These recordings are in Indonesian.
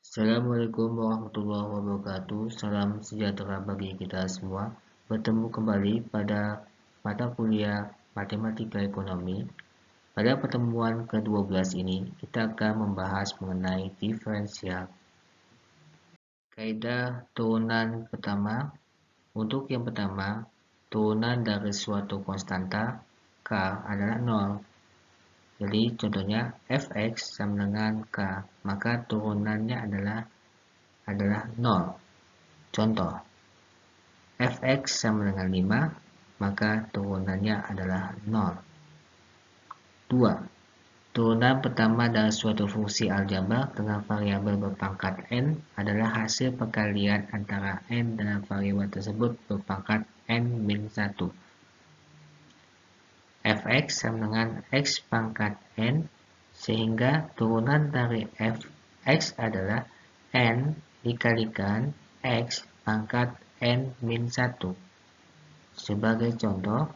Assalamualaikum warahmatullahi wabarakatuh. Salam sejahtera bagi kita semua. Bertemu kembali pada mata kuliah Matematika Ekonomi. Pada pertemuan ke-12 ini, kita akan membahas mengenai diferensial. Kaidah turunan pertama. Untuk yang pertama, turunan dari suatu konstanta K adalah 0. Jadi contohnya fx sama dengan K, maka turunannya adalah 0. Contoh, fx sama dengan 5, maka turunannya adalah 0. 2. Turunan pertama dari suatu fungsi aljabar dengan variabel berpangkat n adalah hasil perkalian antara n dan variabel tersebut berpangkat n-1. Fx sama dengan x pangkat n, sehingga turunan dari fx adalah n dikalikan x pangkat n-1. Sebagai contoh,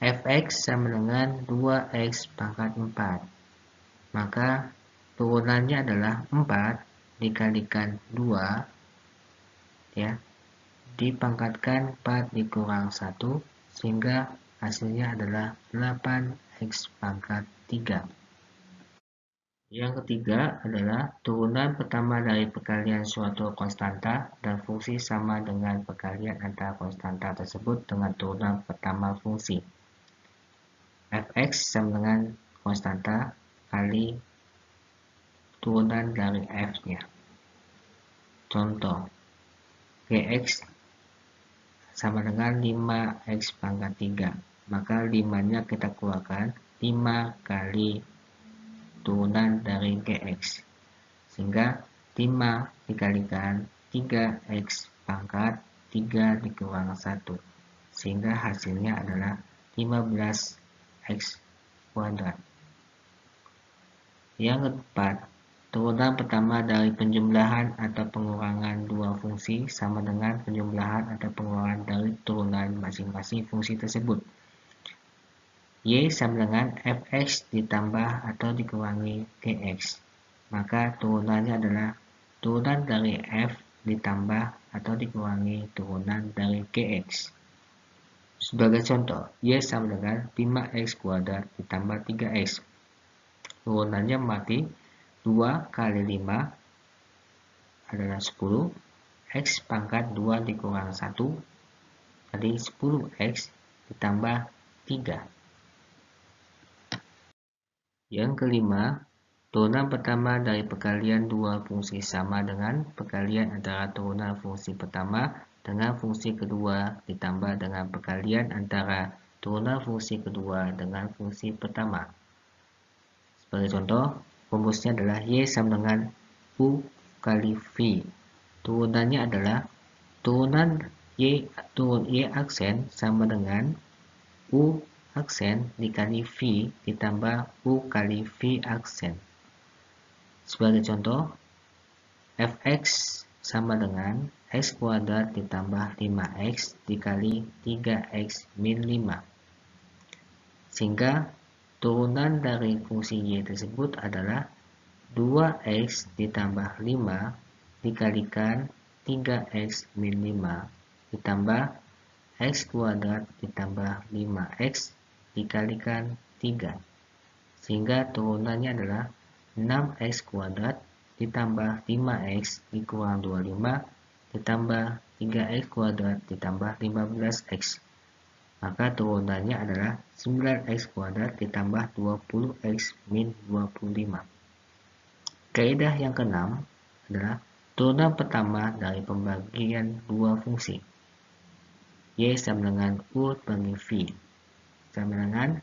fx sama dengan 2x pangkat 4. Maka turunannya adalah 4 dikalikan 2, ya, dipangkatkan 4 dikurang 1, sehingga hasilnya adalah 8x pangkat 3. Yang ketiga adalah turunan pertama dari perkalian suatu konstanta dan fungsi sama dengan perkalian antara konstanta tersebut dengan turunan pertama fungsi. Fx sama dengan konstanta kali turunan dari f-nya. Contoh, gx sama dengan 5x pangkat 3. Maka 5-nya kita keluarkan, 5 kali turunan dari gx, sehingga 5 dikalikan 3x pangkat 3 dikurang 1, sehingga hasilnya adalah 15x kuadrat. Yang keempat, turunan pertama dari penjumlahan atau pengurangan dua fungsi sama dengan penjumlahan atau pengurangan dari turunan masing-masing fungsi tersebut. Y sama dengan fx ditambah atau dikurangi gx. Maka turunannya adalah turunan dari f ditambah atau dikurangi turunan dari gx. Sebagai contoh, y sama dengan 5x kuadrat ditambah 3x. Turunannya mati 2 kali 5 adalah 10. X pangkat 2 dikurang 1, jadi 10x ditambah 3. Yang kelima, turunan pertama dari perkalian dua fungsi sama dengan perkalian antara turunan fungsi pertama dengan fungsi kedua ditambah dengan perkalian antara turunan fungsi kedua dengan fungsi pertama. Sebagai contoh, rumusnya adalah y sama dengan u kali v. Turunannya adalah turunan y aksen sama dengan u aksen dikali v ditambah u kali v aksen. Sebagai contoh, fx sama dengan x kuadrat ditambah 5x dikali 3x min 5. Sehingga turunan dari fungsi y tersebut adalah 2x ditambah 5 dikalikan 3x min 5 ditambah x kuadrat ditambah 5x dikalikan 3. Sehingga turunannya adalah 6x kuadrat ditambah 5x dikurang 25 ditambah 3x kuadrat ditambah 15x. Maka turunannya adalah 9x kuadrat ditambah 20x min 25. Kaidah yang keenam adalah turunan pertama dari pembagian dua fungsi. Y sama dengan U bagi V sama dengan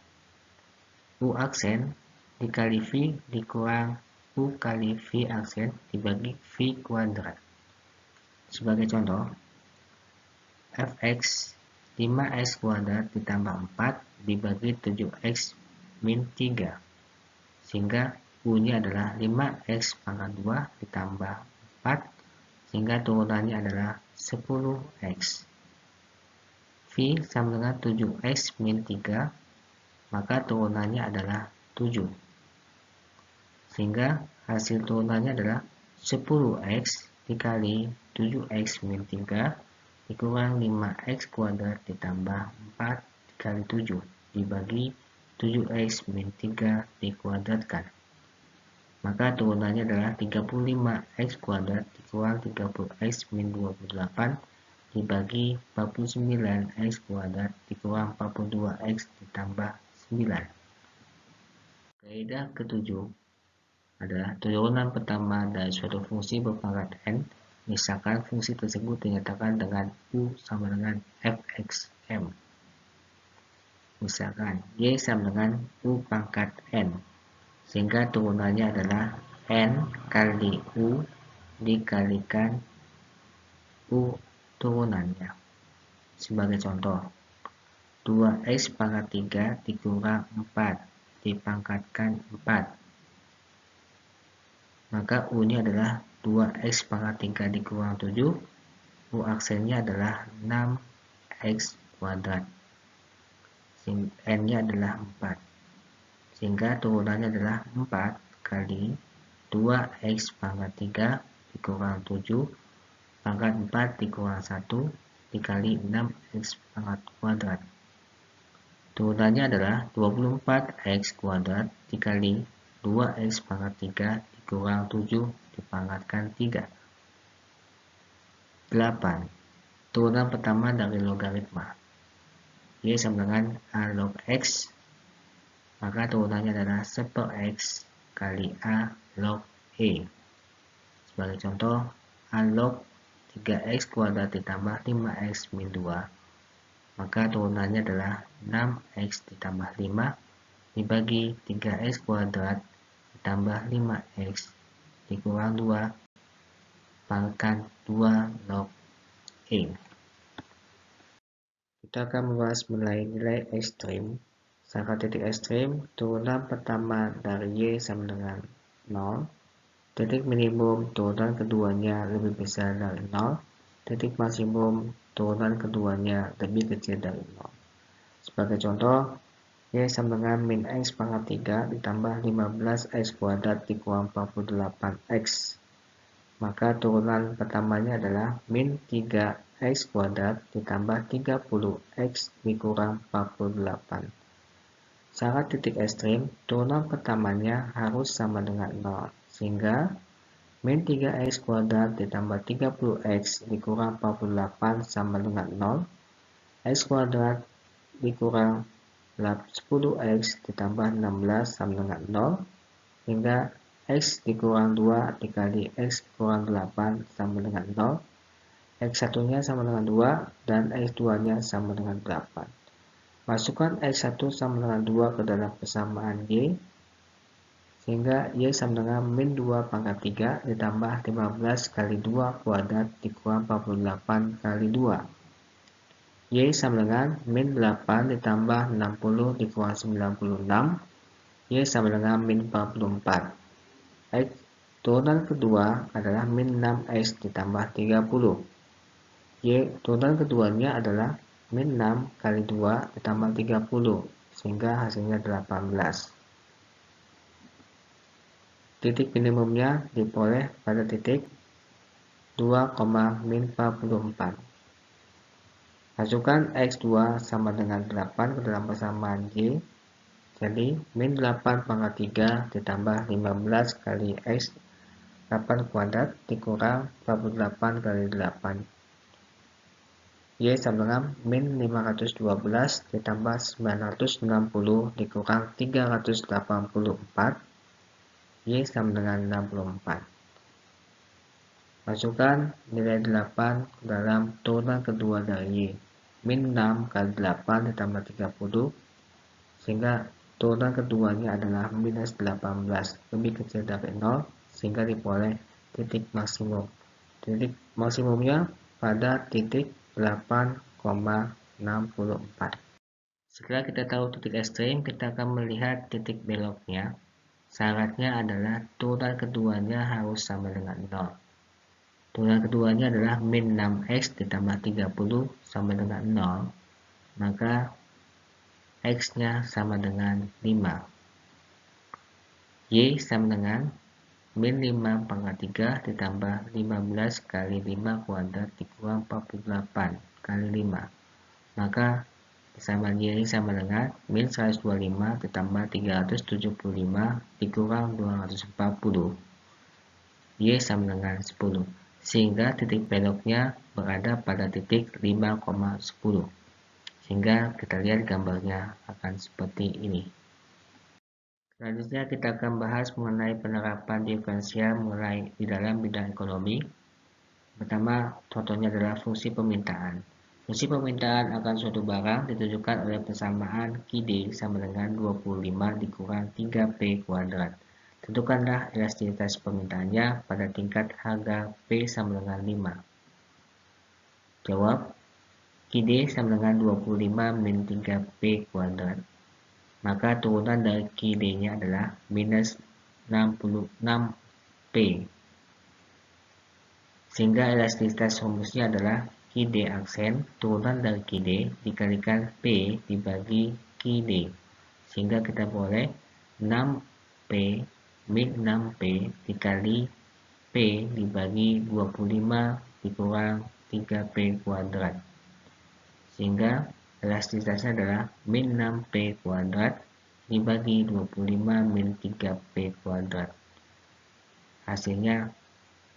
U aksen dikali V dikurang U kali V aksen dibagi V kuadrat. Sebagai contoh, fx 5x kuadrat ditambah 4 dibagi 7x min 3. Sehingga U-nya adalah 5x pangkat 2 ditambah 4, sehingga turunannya adalah 10x. V sama dengan 7x min 3, maka turunannya adalah 7. Sehingga hasil turunannya adalah 10x dikali 7x min 3 dikurang 5x kuadrat ditambah 4 dikali 7 dibagi 7x min 3 dikuadratkan. Maka turunannya adalah 35x kuadrat dikurang 30x min 28 dibagi 49x kuadrat dikurang 42x ditambah 9. Kaidah ketujuh adalah turunan pertama dari suatu fungsi berpangkat n, misalkan fungsi tersebut dinyatakan dengan u sama dengan fxm. Misalkan y sama dengan u pangkat n, sehingga turunannya adalah n kali u dikalikan u turunannya. Sebagai contoh, 2x pangkat 3 dikurang 4 dipangkatkan 4. Maka u-nya adalah 2x pangkat 3 dikurang 7. U aksennya adalah 6x kuadrat. N-nya adalah 4. Sehingga turunannya adalah 4 kali 2x pangkat 3 dikurang 7 pangkat 4 dikurang 1 dikali 6x pangkat kuadrat. Turunannya adalah 24x kuadrat dikali 2x pangkat 3 dikurang 7 dipangkatkan 3. 8. Turunan pertama dari logaritma. Y sama dengan A log X. Maka turunannya adalah 1/x kali A log E. Sebagai contoh, A log 3x kuadrat ditambah 5x min 2. Maka turunannya adalah 6x ditambah 5 dibagi 3x kuadrat ditambah 5x dikurang 2 pangkat 2 log E. Kita akan membahas mengenai nilai ekstrim. Saat titik ekstrim, turunan pertama dari Y sama dengan 0. Titik minimum, turunan keduanya lebih besar dari 0. Titik maksimum, turunan keduanya lebih kecil dari 0. Sebagai contoh, Y sama dengan min x pangkat 3 ditambah 15x kuadrat dikurang 48x. Maka turunan pertamanya adalah min 3x kuadrat ditambah 30x dikurang 48. Syarat titik ekstrim, turunan pertamanya harus sama dengan 0. Sehingga min 3x kuadrat ditambah 30x dikurang 48 sama dengan 0. X kuadrat dikurang 10x ditambah 16 sama dengan 0. Hingga x dikurang 2 dikali x kurang 8 sama dengan 0. X1 nya sama dengan 2 dan X2 nya sama dengan 8. Masukkan X1 sama dengan 2 ke dalam persamaan Y, sehingga Y sama dengan min 2 pangkat 3 ditambah 15 kali 2 kuadrat dikurang 48 kali 2. Y sama dengan min 8 ditambah 60 dikurang 96. Y sama dengan min 44. X turunan kedua adalah min 6x ditambah 30. Y turunan keduanya adalah min 6 kali 2 ditambah 30, sehingga hasilnya 18. Titik minimumnya diperoleh pada titik 2,44. Masukkan X2 sama dengan 8 ke dalam persamaan Y. Jadi min 8 pangkat 3 ditambah 15 kali X 8 kuadrat dikurang 48 kali 8. Y sama dengan min 512 ditambah 960 dikurang 384. Y sama dengan 64. Masukkan nilai 8 dalam turunan kedua dari Y. Min 6 kali 8 ditambah 30, sehingga turunan keduanya adalah minus 18, lebih kecil dari 0, sehingga diperoleh titik maksimum. Titik maksimumnya pada titik 8,64. Setelah kita tahu titik ekstrim, kita akan melihat titik beloknya. Syaratnya adalah turunan keduanya harus sama dengan 0. Turunan keduanya adalah min 6x ditambah 30 sama dengan 0. Maka x-nya sama dengan 5. Y sama dengan min 5 pangkat 3 ditambah 15 kali 5 kuadrat dikurang 48 kali 5. Maka sama Y sama dengan min 125 ditambah 375 dikurang 240. Y sama dengan 10. Sehingga titik beloknya berada pada titik 5,10. Sehingga kita lihat gambarnya akan seperti ini. Selanjutnya kita akan bahas mengenai penerapan diferensial di dalam bidang ekonomi. Pertama, contohnya adalah fungsi permintaan. Fungsi permintaan akan suatu barang ditunjukkan oleh persamaan QD sama dengan 25 dikurang 3P kuadrat. Tentukanlah elastisitas permintaannya pada tingkat harga P sama dengan 5. Jawab, QD sama dengan 25 min 3P kuadrat. Maka turunan dari QD-nya adalah minus 66P. Sehingga elastisitas rumusnya adalah QD aksen turunan dari QD dikalikan P dibagi QD. Sehingga kita boleh 6P min 6P dikali P dibagi 25 dikurang 3P kuadrat. Sehingga elastisitasnya adalah min 6P kuadrat dibagi 25 min 3P kuadrat. Hasilnya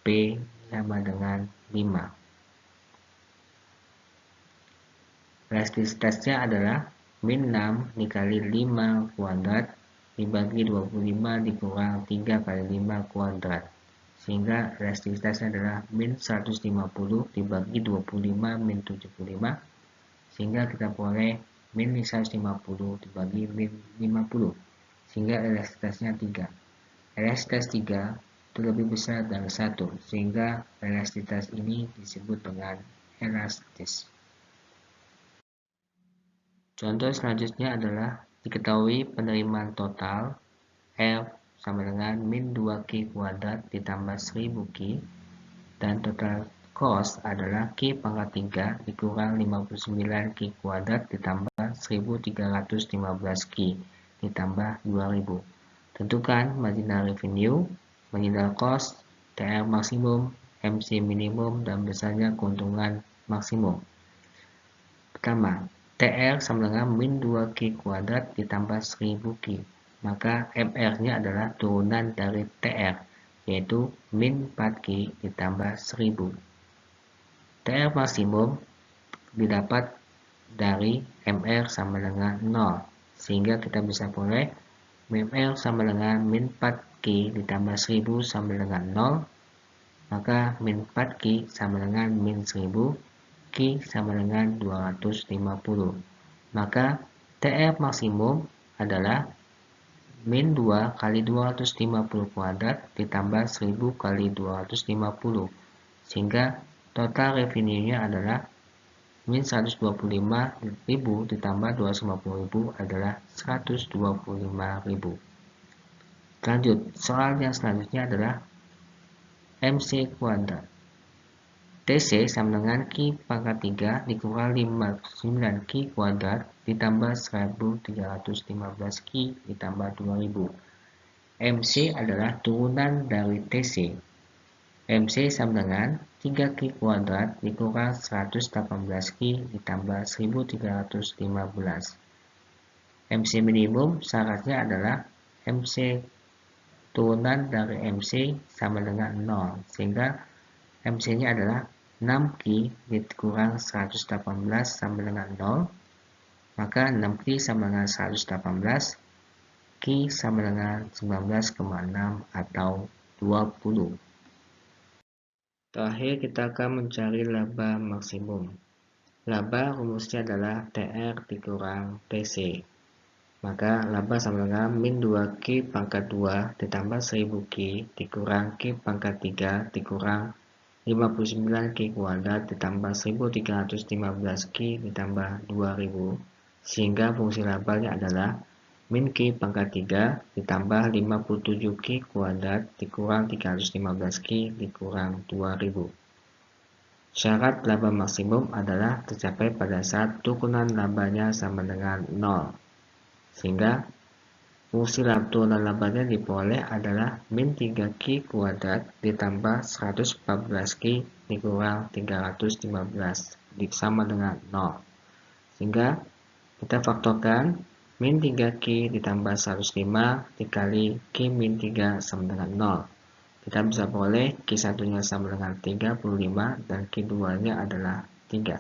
P sama dengan 5. Elastisitasnya adalah min 6 dikali 5 kuadrat dibagi 25 dikurang 3 kali 5 kuadrat. Sehingga elastisitasnya adalah min 150 dibagi 25 min 75. Sehingga kita boleh min 150 dibagi min 50. Sehingga elastisitasnya 3. Elastisitas 3 itu lebih besar dari 1, sehingga elastisitas ini disebut dengan elastis. Contoh selanjutnya adalah diketahui penerimaan total F sama dengan min 2Q kuadrat ditambah 1000Q dan total cost adalah Q pangkat 3 dikurang 59Q kuadrat ditambah 1315Q ditambah 2000. Tentukan marginal revenue, marginal cost, TR maksimum, MC minimum, dan besarnya keuntungan maksimum. Pertama, TR sama dengan min 2Q kuadrat ditambah 1000Q. Maka MR-nya adalah turunan dari TR, yaitu min 4Q ditambah 1000. TR maksimum didapat dari MR sama dengan 0, sehingga kita bisa boleh MR sama dengan min 4Q ditambah 1000 sama dengan 0, maka min 4Q sama dengan min 1000, Q sama dengan 250. Maka TR maksimum adalah min 2 kali 250 kuadrat ditambah 1000 kali 250. Sehingga total revenue-nya adalah min 125.000 ditambah 250.000 adalah 125.000. Lanjut, soal yang selanjutnya adalah MC kuadrat. TC sama dengan Q pangkat 3 dikurang 59Q kuadrat ditambah 1315Q ditambah 2000. MC adalah turunan dari TC. MC sama dengan 3Q kuadrat dikurang 118Q ditambah 1315. MC minimum syaratnya adalah MC turunan dari MC sama dengan 0, sehingga MC-nya adalah 6Q dikurang 118 sama dengan 0, maka 6Q sama dengan 118, Q sama dengan 19,6 atau 20. Terakhir kita akan mencari laba maksimum. Laba rumusnya adalah TR dikurang TC. Maka laba sama dengan min 2Q pangkat 2 ditambah 1000Q dikurang Q pangkat 3 dikurang 59Q kuadrat ditambah 1315Q ditambah 2000, sehingga fungsi labanya adalah min Q pangkat 3 ditambah 57Q kuadrat dikurang 315Q dikurang 2000. Syarat laba maksimum adalah tercapai pada saat turunan labanya sama dengan 0, sehingga Fungsi turunan labanya diperoleh adalah min 3Q kuadrat ditambah 114Q dikurang 315 sama dengan 0. Sehingga kita faktorkan min 3Q ditambah 105 dikali Q min 3 sama dengan 0. Kita bisa peroleh Q1 nya sama dengan 35 dan Q2 nya adalah 3.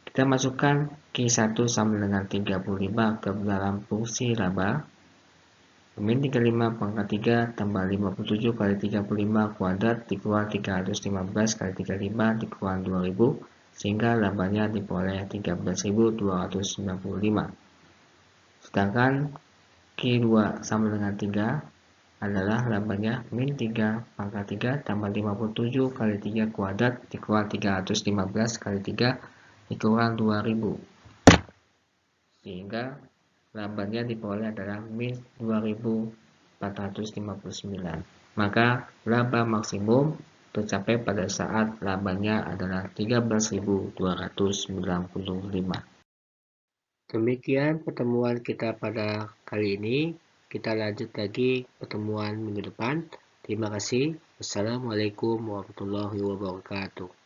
Kita masukkan Q1 sama dengan 35 ke dalam fungsi laba. Min 35 pangkat 3 tambah 57 kali 35 kuadrat dikurang 315 kali 35 dikurang 2000, sehingga labanya diperoleh 13.295. Sedangkan Q2 sama dengan 3 adalah labanya min 3 pangkat 3 tambah 57 kali 3 kuadrat dikurang 315 kali 3 dikurang 2000, sehingga labanya diperoleh adalah min 2459. Maka laba maksimum tercapai pada saat labanya adalah 13.295. Demikian pertemuan kita pada kali ini. Kita lanjut lagi pertemuan minggu depan. Terima kasih. Wassalamualaikum warahmatullahi wabarakatuh.